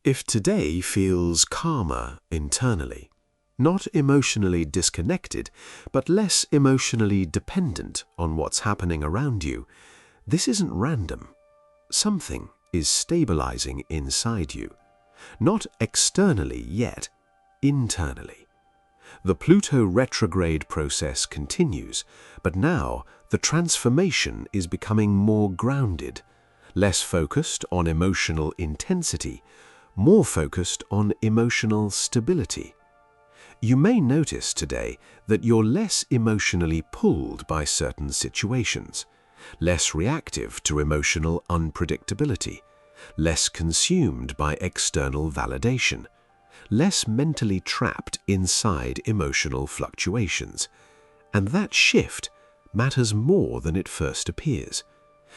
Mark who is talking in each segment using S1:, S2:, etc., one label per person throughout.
S1: If today feels calmer internally, not emotionally disconnected, but less emotionally dependent on what's happening around you, this isn't random. Something is stabilizing inside you. Not externally yet, internally. The Pluto retrograde process continues, but now the transformation is becoming more grounded, less focused on emotional intensity, more focused on emotional stability. You may notice today that you're less emotionally pulled by certain situations, less reactive to emotional unpredictability, less consumed by external validation, less mentally trapped inside emotional fluctuations. And that shift matters more than it first appears,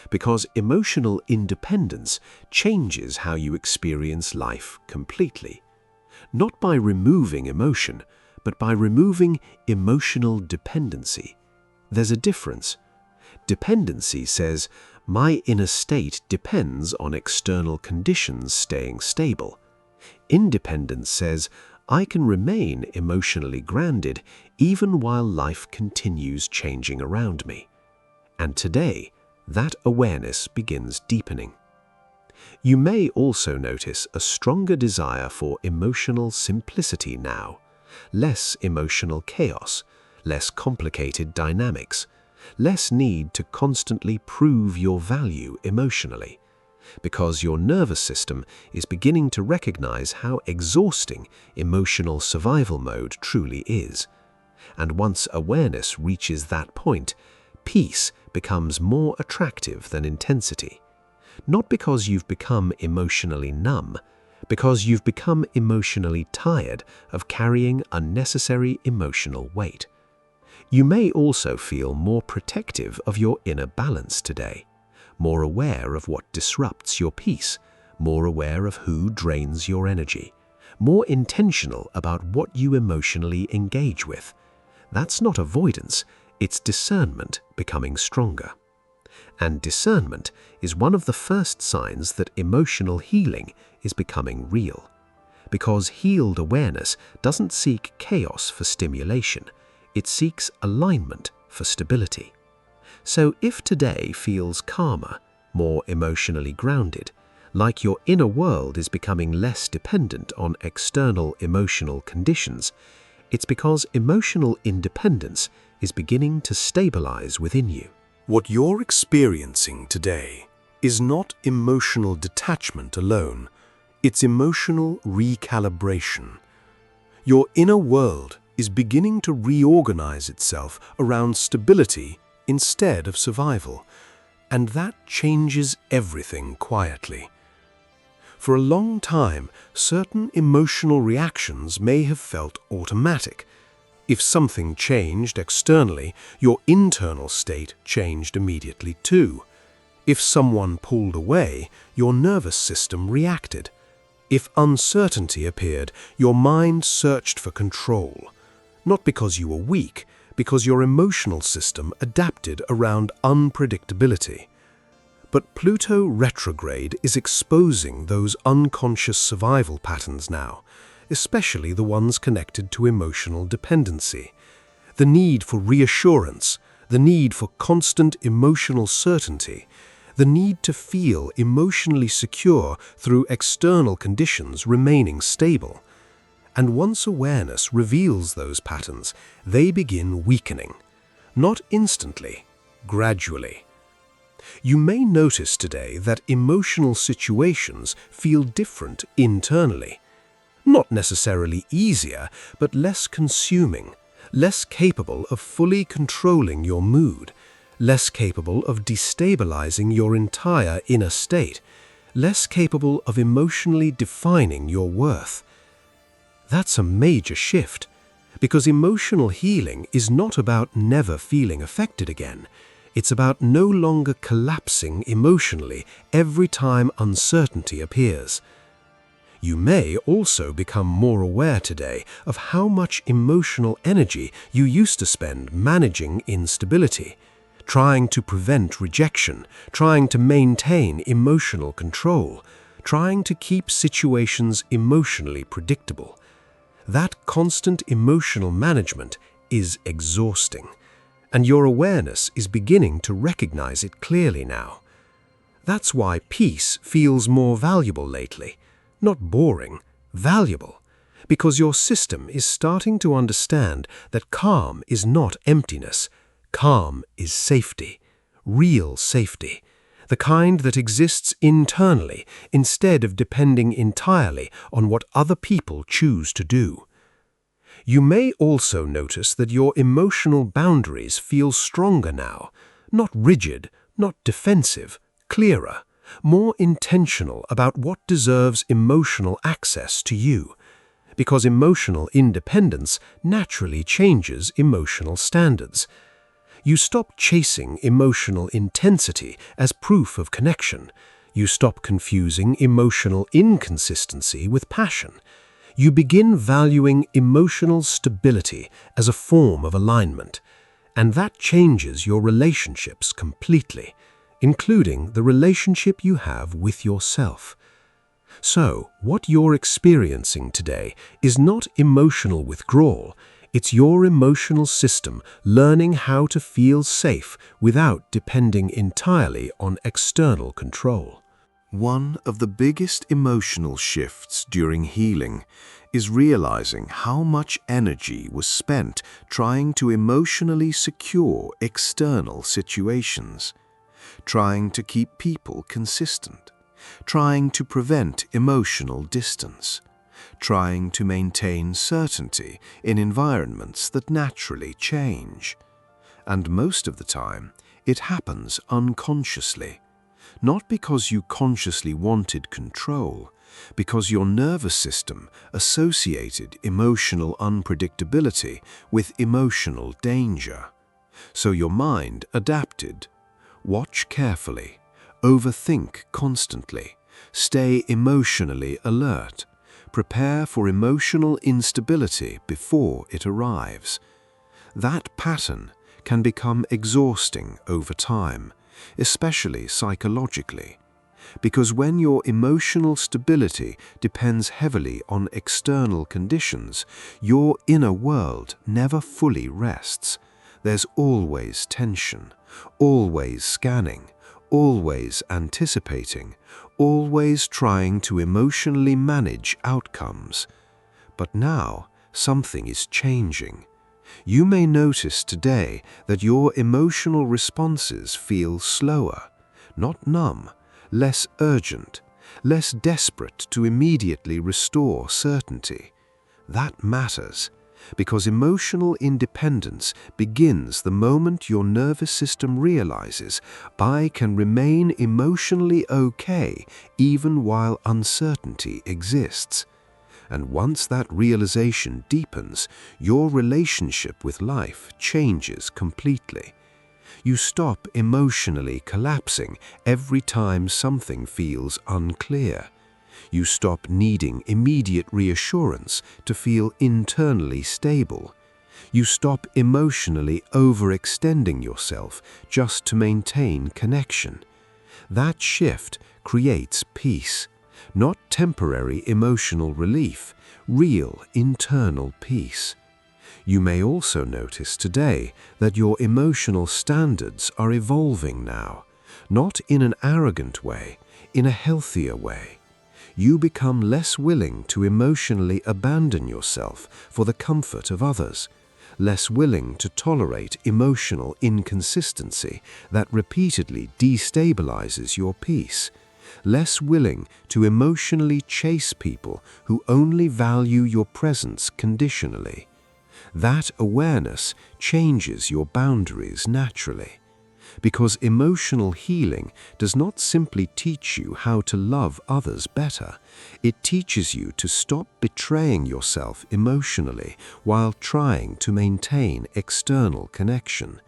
S1: because emotional independence changes how you experience life completely. Not by removing emotion, but by removing emotional dependency. There's a difference. Dependency says, my inner state depends on external conditions staying stable. Independence says, I can remain emotionally grounded even while life continues changing around me. And today, that awareness begins deepening. You may also notice a stronger desire for emotional simplicity now, less emotional chaos, less complicated dynamics, less need to constantly prove your value emotionally, because your nervous system is beginning to recognize how exhausting emotional survival mode truly is. And once awareness reaches that point, peace becomes more attractive than intensity. Not because you've become emotionally numb, because you've become emotionally tired of carrying unnecessary emotional weight. You may also feel more protective of your inner balance today, more aware of what disrupts your peace, more aware of who drains your energy, more intentional about what you emotionally engage with. That's not avoidance, it's discernment becoming stronger. And discernment is one of the first signs that emotional healing is becoming real. Because healed awareness doesn't seek chaos for stimulation, it seeks alignment for stability. So if today feels calmer, more emotionally grounded, like your inner world is becoming less dependent on external emotional conditions, it's because emotional independence is beginning to stabilize within you.
S2: What you're experiencing today is not emotional detachment alone, it's emotional recalibration. Your inner world is beginning to reorganize itself around stability instead of survival, and that changes everything quietly. For a long time, certain emotional reactions may have felt automatic. If something changed externally, your internal state changed immediately too. If someone pulled away, your nervous system reacted. If uncertainty appeared, your mind searched for control. Not because you were weak, because your emotional system adapted around unpredictability. But Pluto retrograde is exposing those unconscious survival patterns now, especially the ones connected to emotional dependency. The need for reassurance, the need for constant emotional certainty, the need to feel emotionally secure through external conditions remaining stable. And once awareness reveals those patterns, they begin weakening. Not instantly, gradually. You may notice today that emotional situations feel different internally. Not necessarily easier, but less consuming, less capable of fully controlling your mood, less capable of destabilizing your entire inner state, less capable of emotionally defining your worth. That's a major shift, because emotional healing is not about never feeling affected again. It's about no longer collapsing emotionally every time uncertainty appears. You may also become more aware today of how much emotional energy you used to spend managing instability, trying to prevent rejection, trying to maintain emotional control, trying to keep situations emotionally predictable. That constant emotional management is exhausting, and your awareness is beginning to recognize it clearly now. That's why peace feels more valuable lately. Not boring, valuable. Because your system is starting to understand that calm is not emptiness. Calm is safety. Real safety. The kind that exists internally instead of depending entirely on what other people choose to do. You may also notice that your emotional boundaries feel stronger now. Not rigid, not defensive. Clearer, more intentional about what deserves emotional access to you, because emotional independence naturally changes emotional standards. You stop chasing emotional intensity as proof of connection. You stop confusing emotional inconsistency with passion. You begin valuing emotional stability as a form of alignment, and that changes your relationships completely, including the relationship you have with yourself. So, what you're experiencing today is not emotional withdrawal, it's your emotional system learning how to feel safe without depending entirely on external control.
S1: One of the biggest emotional shifts during healing is realizing how much energy was spent trying to emotionally secure external situations, trying to keep people consistent, trying to prevent emotional distance, trying to maintain certainty in environments that naturally change. And most of the time, it happens unconsciously, not because you consciously wanted control, because your nervous system associated emotional unpredictability with emotional danger. So your mind adapted. Watch carefully, overthink constantly, stay emotionally alert, prepare for emotional instability before it arrives. That pattern can become exhausting over time, especially psychologically, because when your emotional stability depends heavily on external conditions, your inner world never fully rests. There's always tension, always scanning, always anticipating, always trying to emotionally manage outcomes. But now, something is changing. You may notice today that your emotional responses feel slower, not numb, less urgent, less desperate to immediately restore certainty. That matters, because emotional independence begins the moment your nervous system realizes I can remain emotionally okay even while uncertainty exists. And once that realization deepens, your relationship with life changes completely. You stop emotionally collapsing every time something feels unclear. You stop needing immediate reassurance to feel internally stable. You stop emotionally overextending yourself just to maintain connection. That shift creates peace, not temporary emotional relief, real internal peace. You may also notice today that your emotional standards are evolving now, not in an arrogant way, in a healthier way. You become less willing to emotionally abandon yourself for the comfort of others, less willing to tolerate emotional inconsistency that repeatedly destabilizes your peace, less willing to emotionally chase people who only value your presence conditionally. That awareness changes your boundaries naturally, because emotional healing does not simply teach you how to love others better, it teaches you to stop betraying yourself emotionally while trying to maintain external connection.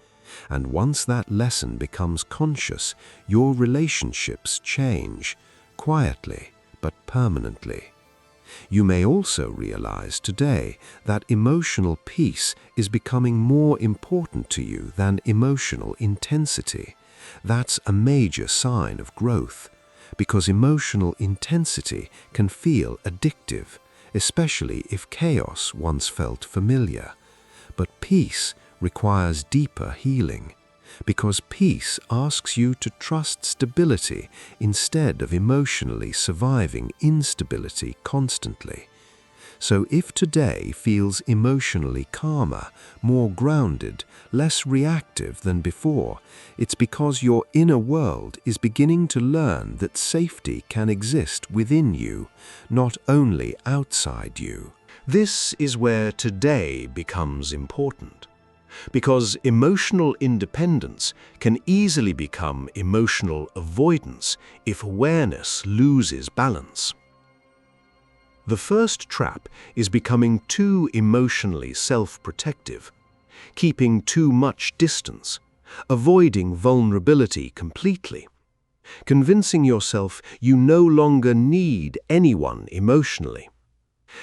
S1: And once that lesson becomes conscious, your relationships change, quietly but permanently. You may also realize today that emotional peace is becoming more important to you than emotional intensity. That's a major sign of growth,
S2: because emotional intensity can feel addictive, especially if chaos once felt familiar. But peace requires deeper healing, because peace asks you to trust stability instead of emotionally surviving instability constantly. So if today feels emotionally calmer, more grounded, less reactive than before, it's because your inner world is beginning to learn that safety can exist within you, not only outside you.
S1: This is where today becomes important, because emotional independence can easily become emotional avoidance if awareness loses balance. The first trap is becoming too emotionally self-protective, keeping too much distance, avoiding vulnerability completely, convincing yourself you no longer need anyone emotionally.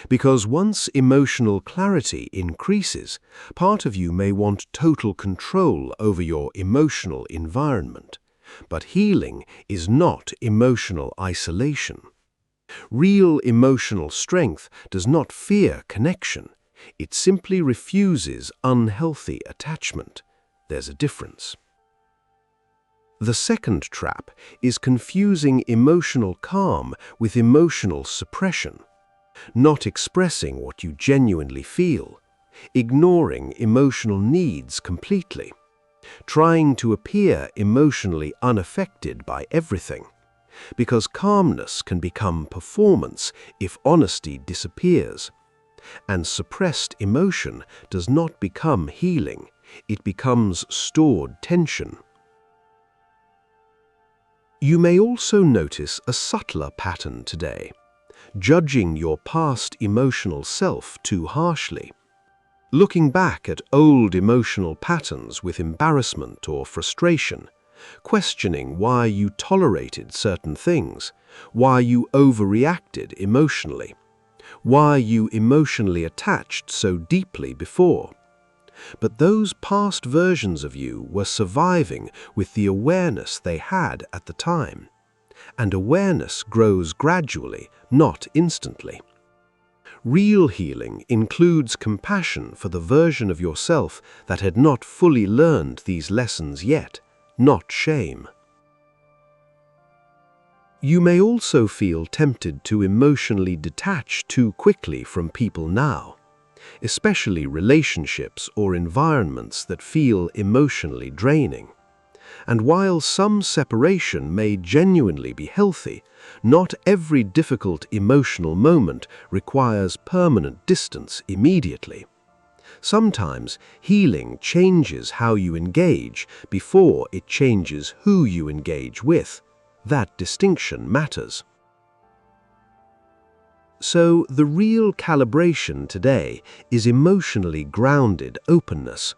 S1: Because once emotional clarity increases, part of you may want total control over your emotional environment. But healing is not emotional isolation. Real emotional strength does not fear connection. It simply refuses unhealthy attachment. There's a difference. The second trap is confusing emotional calm with emotional suppression. Not expressing what you genuinely feel, ignoring emotional needs completely, trying to appear emotionally unaffected by everything, because calmness can become performance if honesty disappears, and suppressed emotion does not become healing, it becomes stored tension. You may also notice a subtler pattern today. Judging your past emotional self too harshly, looking back at old emotional patterns with embarrassment or frustration, questioning why you tolerated certain things, why you overreacted emotionally, why you emotionally attached so deeply before. But those past versions of you were surviving with the awareness they had at the time. And awareness grows gradually, not instantly. Real healing includes compassion for the version of yourself that had not fully learned these lessons yet, not shame. You may also feel tempted to emotionally detach too quickly from people now, especially relationships or environments that feel emotionally draining. And while some separation may genuinely be healthy, not every difficult emotional moment requires permanent distance immediately. Sometimes healing changes how you engage before it changes who you engage with. That distinction matters. So the real calibration today is emotionally grounded openness,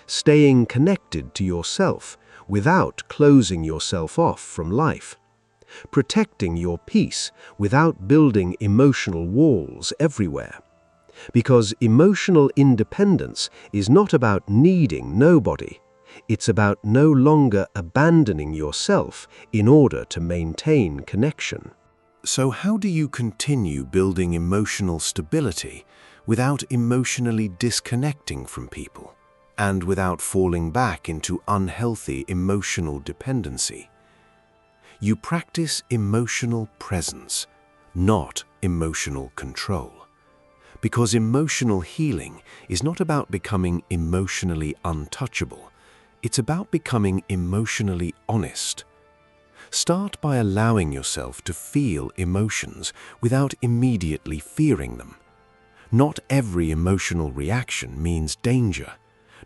S1: staying connected to yourself without closing yourself off from life, protecting your peace without building emotional walls everywhere. Because emotional independence is not about needing nobody. It's about no longer abandoning yourself in order to maintain connection.
S2: So how do you continue building emotional stability without emotionally disconnecting from people, and without falling back into unhealthy emotional dependency? You practice emotional presence, not emotional control. Because emotional healing is not about becoming emotionally untouchable. It's about becoming emotionally honest. Start by allowing yourself to feel emotions without immediately fearing them. Not every emotional reaction means danger.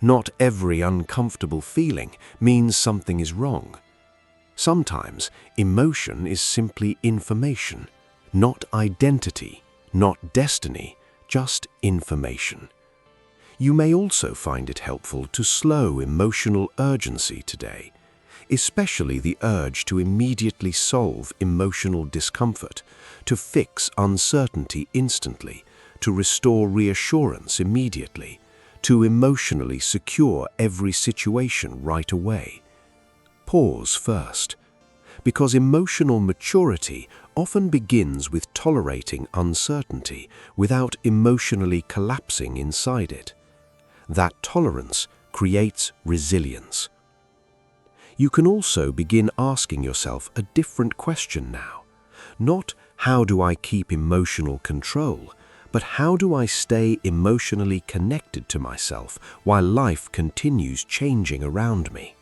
S2: Not every uncomfortable feeling means something is wrong. Sometimes emotion is simply information, not identity, not destiny, just information. You may also find it helpful to slow emotional urgency today, especially the urge to immediately solve emotional discomfort, to fix uncertainty instantly, to restore reassurance immediately, to emotionally secure every situation right away. Pause first, because emotional maturity often begins with tolerating uncertainty without emotionally collapsing inside it. That tolerance creates resilience. You can also begin asking yourself a different question now. Not how do I keep emotional control, but how do I stay emotionally connected to myself while life continues changing around me?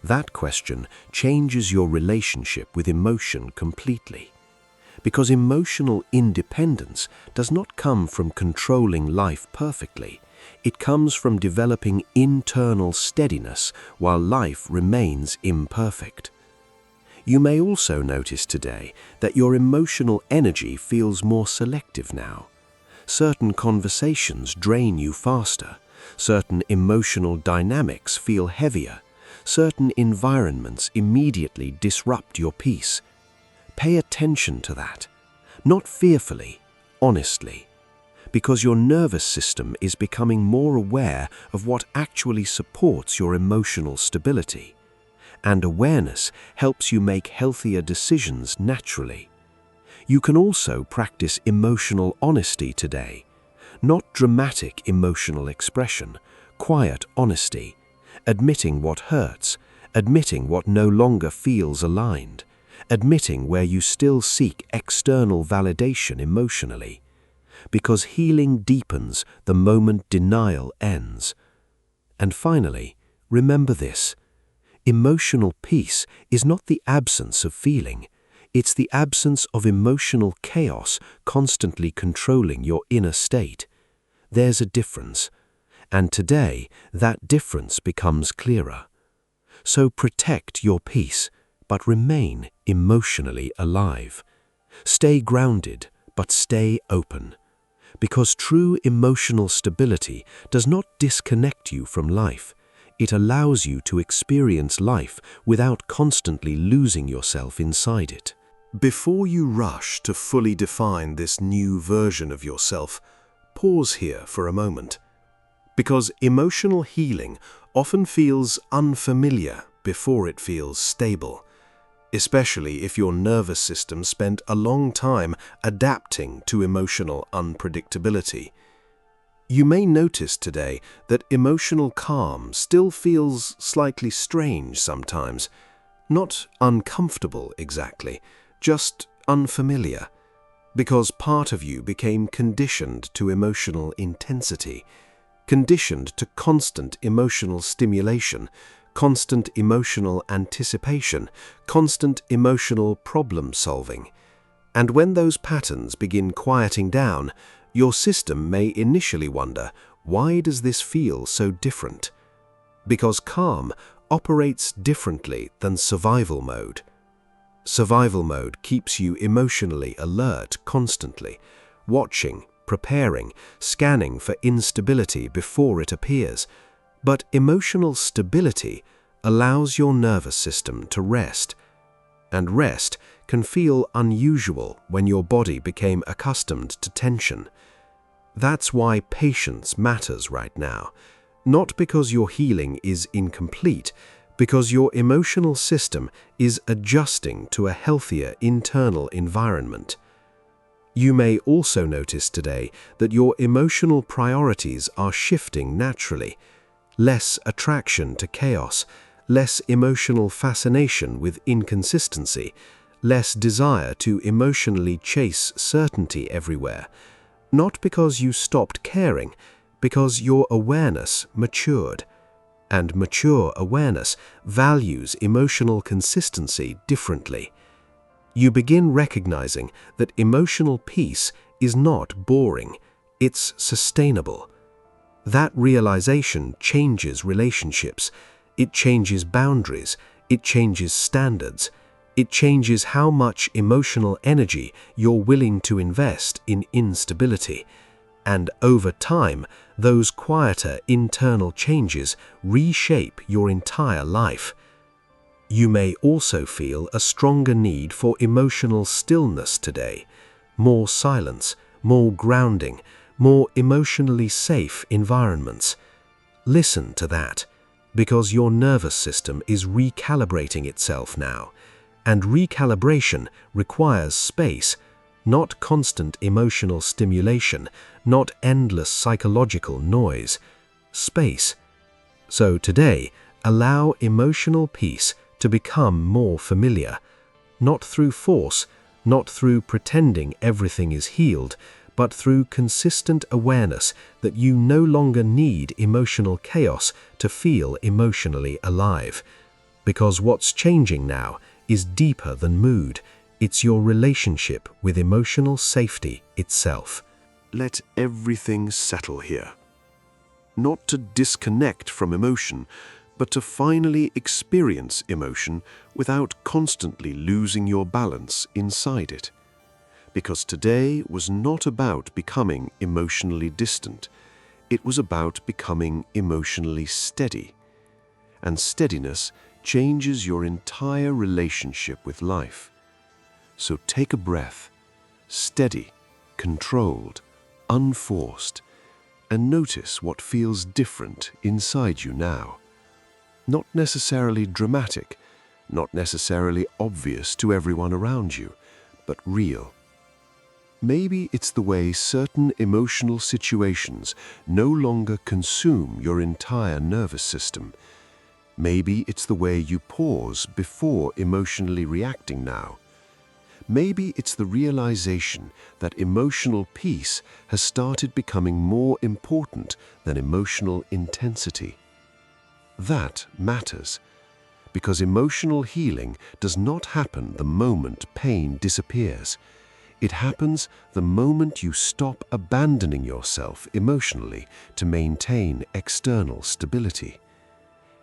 S2: That question changes your relationship with emotion completely. Because emotional independence does not come from controlling life perfectly. It comes from developing internal steadiness while life remains imperfect. You may also notice today that your emotional energy feels more selective now. Certain conversations drain you faster. Certain emotional dynamics feel heavier. Certain environments immediately disrupt your peace. Pay attention to that, not fearfully, honestly, because your nervous system is becoming more aware of what actually supports your emotional stability. And awareness helps you make healthier decisions naturally. You can also practice emotional honesty today, not dramatic emotional expression, quiet honesty, admitting what hurts, admitting what no longer feels aligned, admitting where you still seek external validation emotionally, because healing deepens the moment denial ends. And finally, remember this: emotional peace is not the absence of feeling, it's the absence of emotional chaos constantly controlling your inner state. There's a difference, and today that difference becomes clearer. So protect your peace, but remain emotionally alive. Stay grounded, but stay open. Because true emotional stability does not disconnect you from life. It allows you to experience life without constantly losing yourself inside it. Before you rush to fully define this new version of yourself, pause here for a moment. Because emotional healing often feels unfamiliar before it feels stable, especially if your nervous system spent a long time adapting to emotional unpredictability. You may notice today that emotional calm still feels slightly strange sometimes, not uncomfortable exactly, just unfamiliar, because part of you became conditioned to emotional intensity, conditioned to constant emotional stimulation, constant emotional anticipation, constant emotional problem solving. And when those patterns begin quieting down, your system may initially wonder, why does this feel so different? Because calm operates differently than survival mode. Survival mode keeps you emotionally alert constantly, watching, preparing, scanning for instability before it appears. But emotional stability allows your nervous system to rest. And rest can feel unusual when your body became accustomed to tension. That's why patience matters right now. Not because your healing is incomplete, because your emotional system is adjusting to a healthier internal environment. You may also notice today that your emotional priorities are shifting naturally. Less attraction to chaos, less emotional fascination with inconsistency, less desire to emotionally chase certainty everywhere. Not because you stopped caring, because your awareness matured. And mature awareness values emotional consistency differently. You begin recognizing that emotional peace is not boring, it's sustainable. That realization changes relationships, it changes boundaries, it changes standards, it changes how much emotional energy you're willing to invest in instability. And over time, those quieter internal changes reshape your entire life. You may also feel a stronger need for emotional stillness today, more silence, more grounding, more emotionally safe environments. Listen to that, because your nervous system is recalibrating itself now, And recalibration requires space, not constant emotional stimulation, not endless psychological noise. Space. So today, allow emotional peace to become more familiar, not through force, not through pretending everything is healed, but through consistent awareness that you no longer need emotional chaos to feel emotionally alive. Because what's changing now is deeper than mood. It's your relationship with emotional safety itself.
S1: Let everything settle here. Not to disconnect from emotion, but to finally experience emotion without constantly losing your balance inside it. Because today was not about becoming emotionally distant. It was about becoming emotionally steady. And steadiness changes your entire relationship with life. So take a breath, steady, controlled, unforced, and notice what feels different inside you now. Not necessarily dramatic, not necessarily obvious to everyone around you, but real. Maybe it's the way certain emotional situations no longer consume your entire nervous system. Maybe it's the way you pause before emotionally reacting now. Maybe it's the realization that emotional peace has started becoming more important than emotional intensity. That matters, because emotional healing does not happen the moment pain disappears. It happens the moment you stop abandoning yourself emotionally to maintain external stability.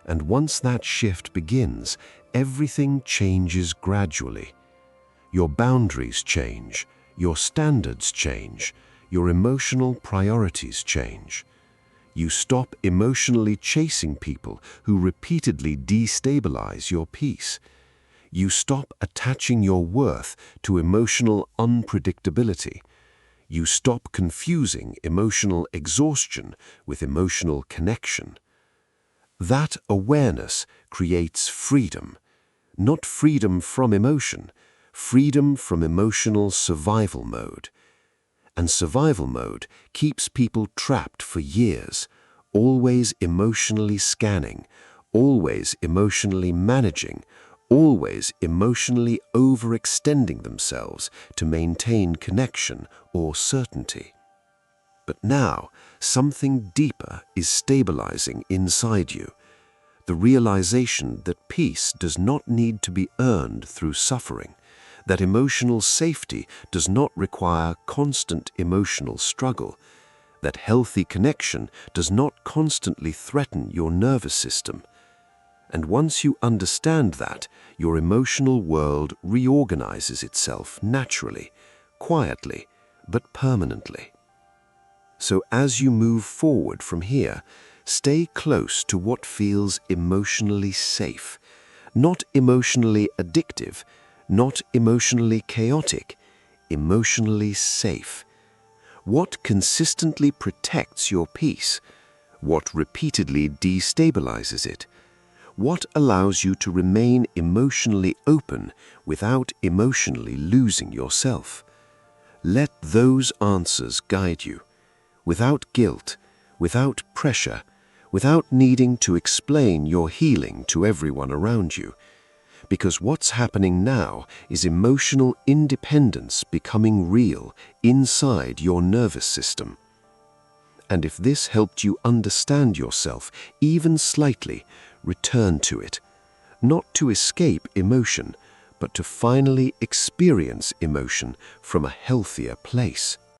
S1: And once that shift begins, everything changes gradually. Your boundaries change, your standards change, your emotional priorities change. You stop emotionally chasing people who repeatedly destabilize your peace. You stop attaching your worth to emotional unpredictability. You stop confusing emotional exhaustion with emotional connection. That awareness creates freedom, not freedom from emotion, freedom from emotional survival mode. And survival mode keeps people trapped for years, always emotionally scanning, always emotionally managing, always emotionally overextending themselves to maintain connection or certainty. But now, something deeper is stabilizing inside you. The realization that peace does not need to be earned through suffering, that emotional safety does not require constant emotional struggle, that healthy connection does not constantly threaten your nervous system. And once you understand that, your emotional world reorganizes itself naturally, quietly, but permanently. So as you move forward from here, stay close to what feels emotionally safe, not emotionally addictive, not emotionally chaotic, emotionally safe. What consistently protects your peace? What repeatedly destabilizes it? What allows you to remain emotionally open without emotionally losing yourself? Let those answers guide you, without guilt, without pressure, without needing to explain your healing to everyone around you. Because what's happening now is emotional independence becoming real inside your nervous system. And if this helped you understand yourself even slightly, return to it, not to escape emotion, but to finally experience emotion from a healthier place.